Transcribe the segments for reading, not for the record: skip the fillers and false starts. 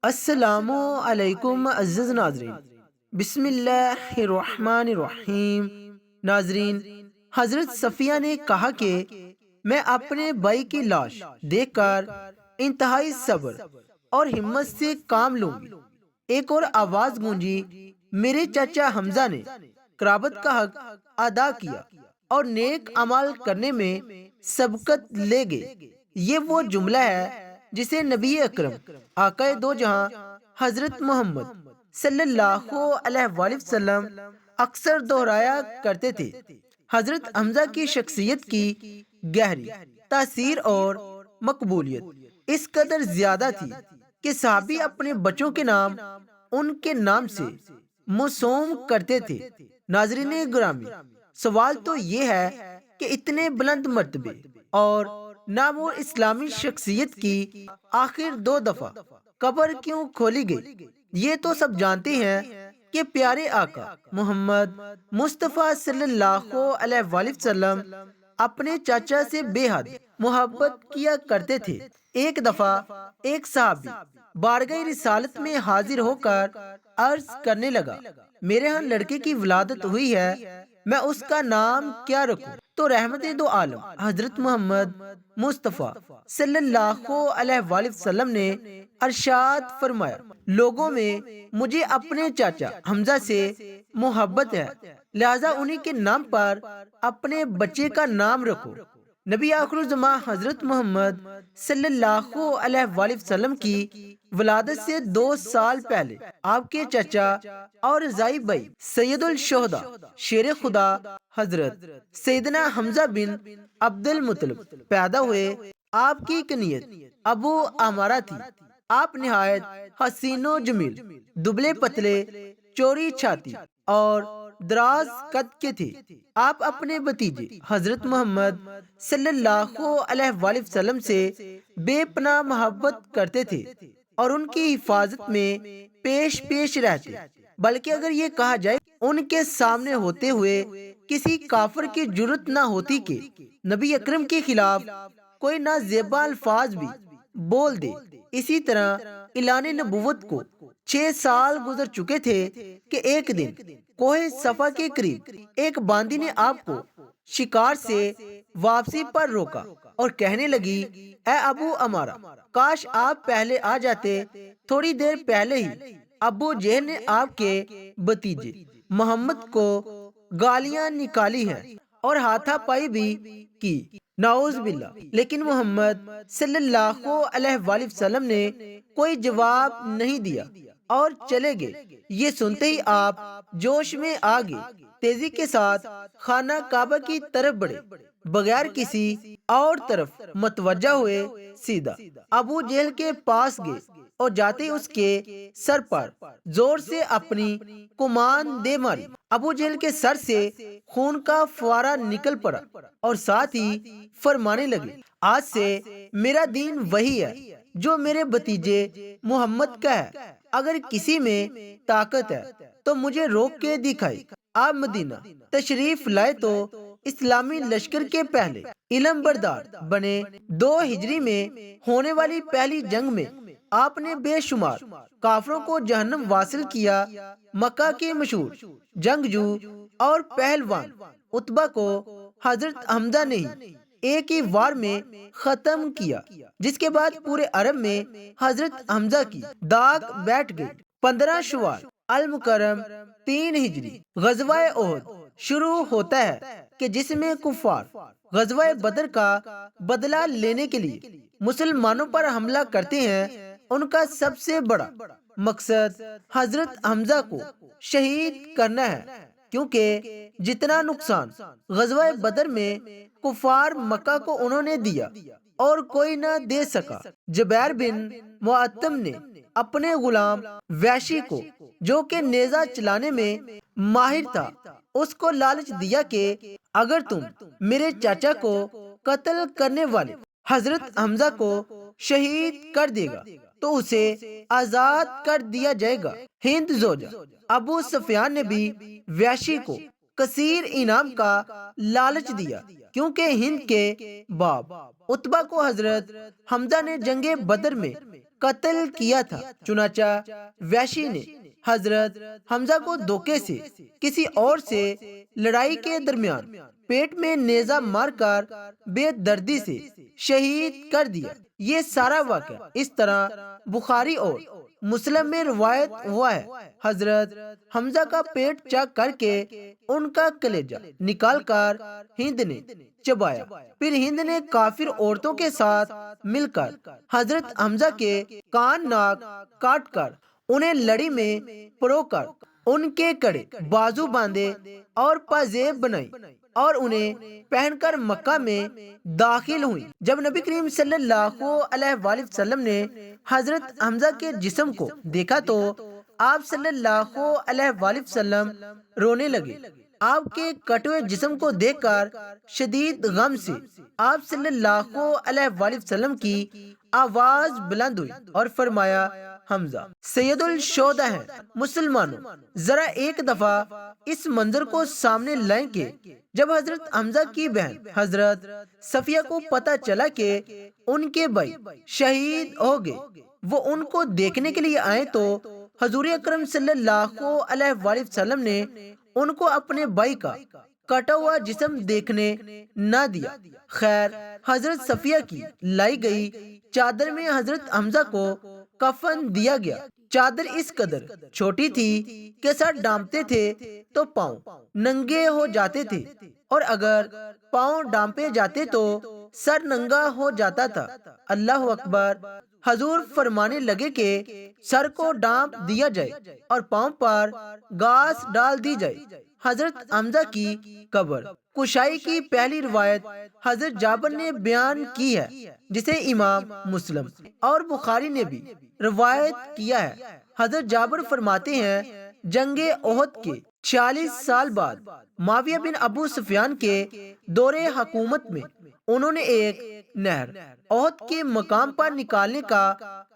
السلام علیکم عزیز ناظرین، بسم اللہ الرحمن الرحیم۔ ناظرین، حضرت صفیہ نے کہا کہ میں اپنے بھائی کی لاش دیکھ کر انتہائی صبر اور ہمت سے کام لوں گی۔ ایک اور آواز گونجی، میرے چچا حمزہ نے قرابت کا حق ادا کیا اور نیک عمل کرنے میں سبقت لے گئے۔ یہ وہ جملہ ہے جسے نبی اکرم آقا دو جہاں حضرت محمد صلی اللہ علیہ وآلہ وسلم اکثر دہرایا کرتے تھے۔ حضرت حمزہ کی شخصیت کی گہری تاثیر اور مقبولیت اس قدر زیادہ تھی کہ صحابی اپنے بچوں کے نام ان کے نام سے موسوم کرتے تھے۔ ناظرین گرامی، سوال تو یہ ہے کہ اتنے بلند مرتبے اور نام و اسلامی شخصیت کی آخر دو دفعہ قبر کیوں کھولی گئی؟ یہ تو سب جانتے ہیں کہ پیارے آقا محمد مصطفیٰ صلی اللہ علیہ وآلہ وسلم اپنے چاچا سے بے حد محبت کیا کرتے تھے۔ ایک دفعہ ایک صحابی بارگاہ رسالت میں حاضر ہو کر عرض کرنے لگا، میرے ہاں لڑکے کی ولادت ہوئی ہے، میں اس کا نام کیا رکھوں؟ تو رحمت دو عالم حضرت محمد مصطفیٰ صلی اللہ علیہ وآلہ وسلم نے ارشاد فرمایا، لوگوں میں مجھے اپنے چاچا حمزہ سے محبت ہے، لہذا انہی کے نام پر اپنے بچے کا نام رکھو۔ نبی آخر الزماں حضرت محمد صلی اللہ علیہ وآلہ وسلم کی ولادت سے 2 سال پہلے آپ کے چچا اور رضائی بھائی سید الشہداء شیر خدا حضرت سیدنا حمزہ بن عبد المطلب پیدا ہوئے۔ آپ کی کنیت ابو عمارہ تھی۔ آپ نہایت حسین و جمیل، دبلے پتلے، چوری چھاتی اور دراز قد کے تھے۔ آپ اپنے بھتیجے حضرت محمد صلی اللہ علیہ وآلہ وسلم سے بے پناہ محبت کرتے تھے اور ان کی حفاظت میں پیش رہتے، بلکہ اگر یہ کہا جائے ان کے سامنے ہوتے ہوئے کسی کافر کی جرت نہ ہوتی کہ نبی اکرم کے خلاف کوئی نازیبا الفاظ بھی بول دے۔ اسی طرح اعلان نبوت کو 6 سال گزر چکے تھے کہ ایک دن کوہ صفا کے قریب ایک باندی نے آپ کو شکار سے واپسی پر روکا اور کہنے لگی، اے ابو عمارہ، کاش آپ پہلے آ جاتے۔ تھوڑی دیر پہلے ہی ابو جہل نے آپ کے بھتیجے محمد کو گالیاں نکالی ہیں اور ہاتھا پائی بھی کی، نعوذ باللہ، لیکن محمد صلی اللہ علیہ وآلہ وسلم نے کوئی جواب نہیں دیا اور چلے گئے۔ یہ سنتے ہی آپ جوش میں آ گئے، تیزی کے ساتھ خانہ کعبہ کی طرف بڑھے، بغیر کسی اور طرف متوجہ ہوئے سیدھا ابو جہل کے پاس گئے اور جاتے اس کے سر پر زور سے اپنی کمان دے ماری۔ ابو جہل کے سر سے خون کا فوارہ نکل پڑا اور ساتھ ہی فرمانے لگے، آج سے میرا دین وہی ہے جو میرے بھتیجے محمد کا ہے۔ اگر کسی میں طاقت ہے تو مجھے روک کے دکھائے۔ آپ مدینہ تشریف لائے تو اسلامی لشکر کے پہلے علم بردار بنے۔ 2 ہجری میں ہونے والی پہلی جنگ میں آپ نے بے شمار کافروں کو جہنم واصل کیا۔ مکہ کے مشہور جنگجو اور پہلوان عتبہ کو حضرت حمزہ نے ہی ایک ہی وار میں ختم کیا، جس کے بعد پورے عرب میں حضرت حمزہ کی داغ بیٹھ گئی۔ 15 شوال المکرم 3 ہجری غزوہ احد شروع ہوتا ہے کہ جس میں کفار غزوہ بدر کا بدلہ لینے کے لیے مسلمانوں پر حملہ کرتے ہیں۔ ان کا سب سے بڑا مقصد حضرت حمزہ کو شہید کرنا ہے، کیونکہ جتنا نقصان غزوہ بدر میں کفار مکہ کو انہوں نے دیا اور کوئی نہ دے سکا۔ جبیر بن معتم نے اپنے غلام وحشی کو، جو کہ نیزہ چلانے میں ماہر تھا، اس کو لالچ دیا کہ اگر تم میرے چاچا کو قتل کرنے والے حضرت حمزہ کو شہید کر دے گا تو اسے آزاد کر دیا جائے گا۔ ہند زوجہ ابو سفیان نے بھی وحشی کو کثیر انعام کا لالچ دیا، کیونکہ ہند کے باپ عتبہ کو حضرت حمزہ نے جنگ بدر میں قتل کیا تھا۔ چنانچہ وحشی نے حضرت حمزہ کو دھوکے سے کسی اور سے لڑائی کے درمیان پیٹ میں نیزہ مار کر بے دردی سے شہید کر دیا۔ یہ سارا واقعہ اس طرح بخاری اور مسلم میں روایت ہوا ہے۔ حضرت حمزہ کا پیٹ چاک کر کے ان کا کلیجہ نکال کر ہند نے چبایا، پھر ہند نے کافر عورتوں کے ساتھ مل کر حضرت حمزہ کے کان ناک کاٹ کر انہیں لڑی میں پرو کر ان کے کڑے بازو باندھے اور پازیب بنائی اور انہیں پہن کر مکہ میں داخل ہوئی۔ جب نبی کریم صلی اللہ علیہ وآلہ وسلم نے حضرت حمزہ کے جسم کو دیکھا تو آپ صلی اللہ علیہ وآلہ وسلم رونے لگے۔ آپ کے کٹے ہوئے جسم کو دیکھ کر شدید غم سے آپ صلی اللہ علیہ وآلہ وسلم کی آواز بلند ہوئی اور فرمایا، حمزہ سید الشہداء ہیں۔ مسلمانوں، ذرا ایک دفعہ اس منظر کو سامنے لائیں کہ جب حضرت حمزہ کی بہن حضرت صفیہ کو پتہ چلا کہ ان کے بھائی شہید ہو گئے، وہ ان کو دیکھنے کے لیے آئے تو حضور اکرم صلی اللہ علیہ وآلہ وسلم نے ان کو اپنے بھائی کا کٹا ہوا جسم دیکھنے نہ دیا۔ خیر، حضرت صفیہ کی لائی گئی چادر میں حضرت حمزہ کو کفن دیا گیا۔ چادر اس قدر چھوٹی تھی کہ سر ڈانپتے تھے تو پاؤں ننگے ہو جاتے تھے، اور اگر پاؤں ڈانپے جاتے تو سر ننگا ہو جاتا تھا۔ اللہ اکبر! حضور فرمانے لگے کہ سر کو ڈانپ دیا جائے اور پاؤں پر گھاس ڈال دی جائے۔ حضرت حمزہ کی قبر کشائی کی پہلی روایت حضرت جابر نے بیان کی ہے، جسے امام مسلم اور بخاری نے بھی روایت کیا ہے۔ حضرت جابر فرماتے ہیں، جنگ احد کے 46 سال بعد معاویہ بن ابو سفیان کے دور حکومت میں انہوں نے ایک نہر احد کے مقام پر نکالنے کا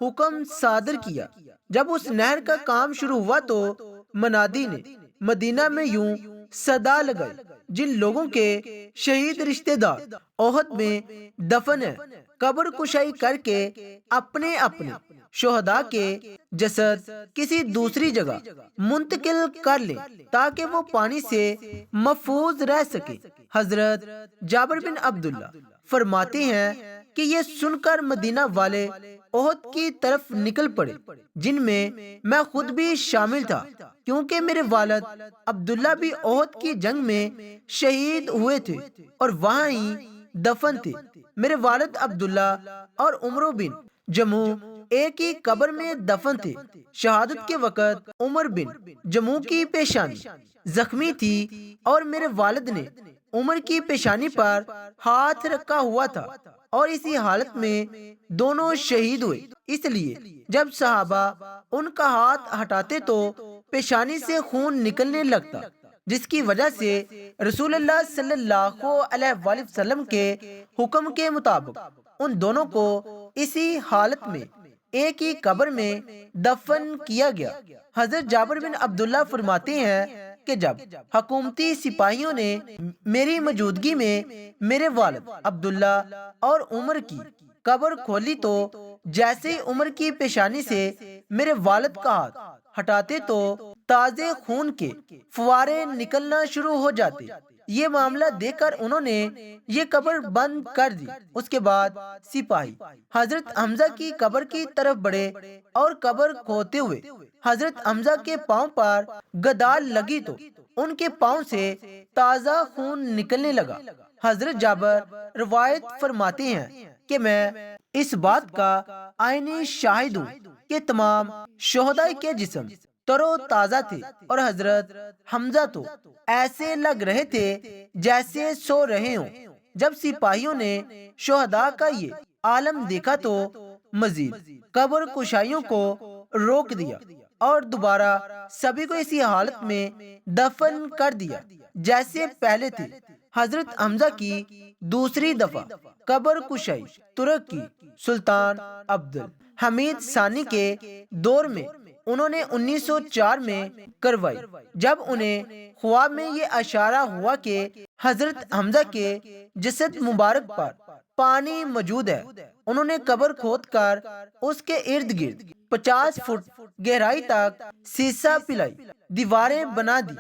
حکم صادر کیا۔ جب اس نہر کا کام شروع ہوا تو منادی نے مدینہ میں یوں صدا لگائی، جن لوگوں کے شہید رشتہ دار احد میں دفن ہیں، قبر کشائی کر کے اپنے اپنے شہداء کے جسد کسی دوسری جگہ منتقل کر لیں تاکہ وہ پانی سے محفوظ رہ سکے۔ حضرت جابر بن عبداللہ فرماتے ہیں کہ یہ سن کر مدینہ والے احد کی طرف نکل پڑے، جن میں میں خود بھی شامل تھا، کیونکہ میرے والد عبداللہ بھی احد کی جنگ میں شہید ہوئے تھے اور وہاں ہی دفن تھے۔ میرے والد عبداللہ اور عمر بن جموع ایک ہی قبر میں دفن تھے۔ شہادت کے وقت عمر بن جموع کی پیشانی زخمی تھی اور میرے والد نے عمر کی پیشانی پر ہاتھ رکھا ہوا تھا، اور اسی حالت میں دونوں شہید ہوئے۔ اس لیے جب صحابہ ان کا ہاتھ ہٹاتے تو پیشانی سے خون نکلنے لگتا، جس کی وجہ سے رسول اللہ صلی اللہ علیہ وآلہ وسلم کے حکم کے مطابق ان دونوں کو اسی حالت میں ایک ہی قبر میں دفن کیا گیا۔ حضرت جابر بن عبداللہ فرماتے ہیں کہ جب حکومتی سپاہیوں نے میری موجودگی میں میرے والد عبداللہ اور عمر کی قبر کھولی تو جیسے ہی عمر کی پیشانی سے میرے والد کا ہاتھ ہٹاتے تو تازے خون کے فوارے نکلنا شروع ہو جاتے۔ یہ معاملہ دیکھ کر انہوں نے یہ قبر بند کر دی۔ اس کے بعد سپاہی حضرت حمزہ کی قبر کی طرف بڑھے اور قبر کھودتے ہوئے حضرت حمزہ کے پاؤں پر گدال لگی تو ان کے پاؤں سے تازہ خون نکلنے لگا۔ حضرت جابر روایت فرماتے ہیں کہ میں اس بات کا عینی شاہد ہوں کہ تمام شہداء کے جسم تر و تازہ تھے، اور حضرت حمزہ تو ایسے لگ رہے تھے جیسے سو رہے ہوں۔ جب سپاہیوں نے شہداء کا یہ عالم دیکھا تو مزید قبر کشائیوں کو روک دیا اور دوبارہ سبھی کو اسی حالت میں دفن کر دیا جیسے پہلے تھے۔ حضرت حمزہ کی دوسری دفعہ قبر کشائی ترک کی سلطان عبد الحمید ثانی کے دور میں انہوں نے 1904 میں کروائی، جب انہیں خواب میں یہ اشارہ ہوا کہ حضرت حمزہ کے جسد مبارک پر پانی موجود ہے۔ انہوں نے قبر کھود کر اس کے ارد گرد 50 فٹ گہرائی تک سیسا پلائی دیواریں بنا دی۔